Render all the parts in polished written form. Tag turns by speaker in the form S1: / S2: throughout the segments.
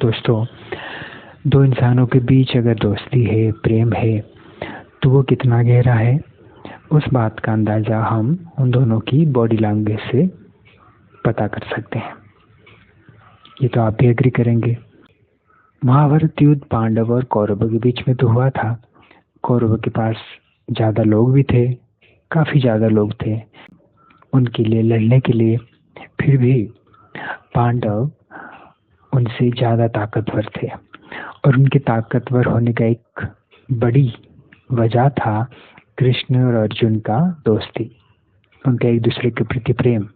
S1: दोस्तों, दो इंसानों के बीच अगर दोस्ती है, प्रेम है, तो वो कितना गहरा है, उस बात का अंदाज़ा हम उन दोनों की बॉडी लैंग्वेज से पता कर सकते हैं। ये तो आप भी एग्री करेंगे। महाभारत युद्ध पांडव और कौरवों के बीच में तो हुआ था। कौरवों के पास ज़्यादा लोग भी थे, काफ़ी ज़्यादा लोग थे उनके लिए लड़ने के लिए। फिर भी पांडव उनसे ज़्यादा ताकतवर थे और उनके ताकतवर होने का एक बड़ी वजह था कृष्ण और अर्जुन का दोस्ती, उनका एक दूसरे के प्रति प्रेम।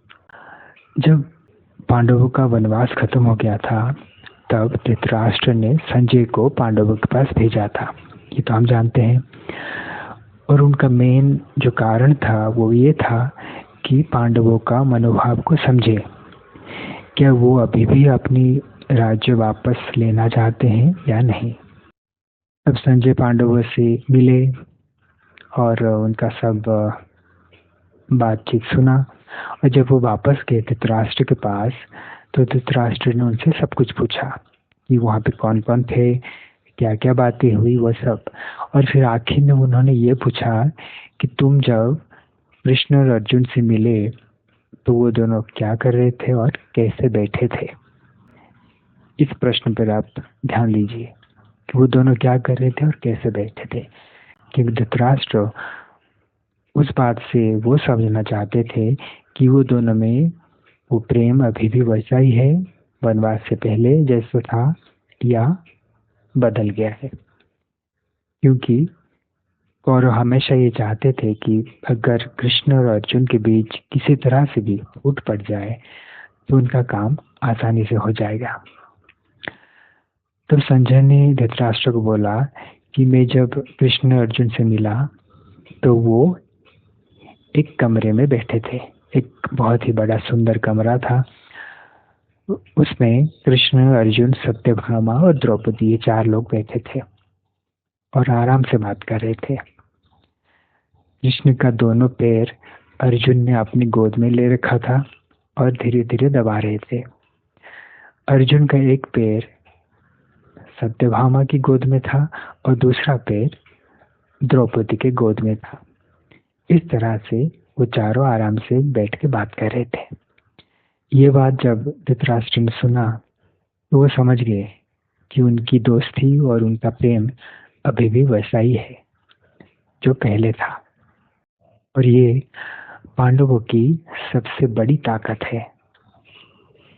S1: जब पांडवों का वनवास खत्म हो गया था, तब धृतराष्ट्र ने संजय को पांडवों के पास भेजा था, ये तो हम जानते हैं। और उनका मेन जो कारण था वो ये था कि पांडवों का मनोभाव को समझे, क्या वो अभी भी अपनी राज्य वापस लेना चाहते हैं या नहीं। अब संजय पांडवों से मिले और उनका सब बातचीत सुना, और जब वो वापस गए धृतराष्ट्र के पास, तो धृतराष्ट्र ने उनसे सब कुछ पूछा कि वहाँ पे कौन कौन थे, क्या क्या बातें हुई, वो सब। और फिर आखिर में उन्होंने ये पूछा कि तुम जब कृष्ण और अर्जुन से मिले तो वो दोनों क्या कर रहे थे और कैसे बैठे थे। इस प्रश्न पर आप ध्यान दीजिए कि वो दोनों क्या कर रहे थे और कैसे बैठे थे, क्योंकि धृतराष्ट्र उस बात से वो समझना चाहते थे कि वो दोनों में वो प्रेम अभी भी वैसा ही है वनवास से पहले जैसा था या बदल गया है। क्योंकि कौरव हमेशा ये चाहते थे कि अगर कृष्ण और अर्जुन के बीच किसी तरह से भी फूट पड़ जाए तो उनका काम आसानी से हो जाएगा। तब संजय ने धृतराष्ट्र को बोला कि मैं जब कृष्ण अर्जुन से मिला तो वो एक कमरे में बैठे थे। एक बहुत ही बड़ा सुंदर कमरा था, उसमें कृष्ण, अर्जुन, सत्यभामा और द्रौपदी, ये 4 लोग बैठे थे और आराम से बात कर रहे थे। कृष्ण का दोनों पैर अर्जुन ने अपनी गोद में ले रखा था और धीरे धीरे दबा रहे थे। अर्जुन का एक पैर सत्यभामा की गोद में था और दूसरा पैर द्रौपदी के गोद में था। इस तरह से वो चारों आराम से बैठ के बात कर रहे थे। ये बात जब धृतराष्ट्र ने सुना तो वो समझ गए कि उनकी दोस्ती और उनका प्रेम अभी भी वैसा ही है जो पहले था, और ये पांडवों की सबसे बड़ी ताकत है।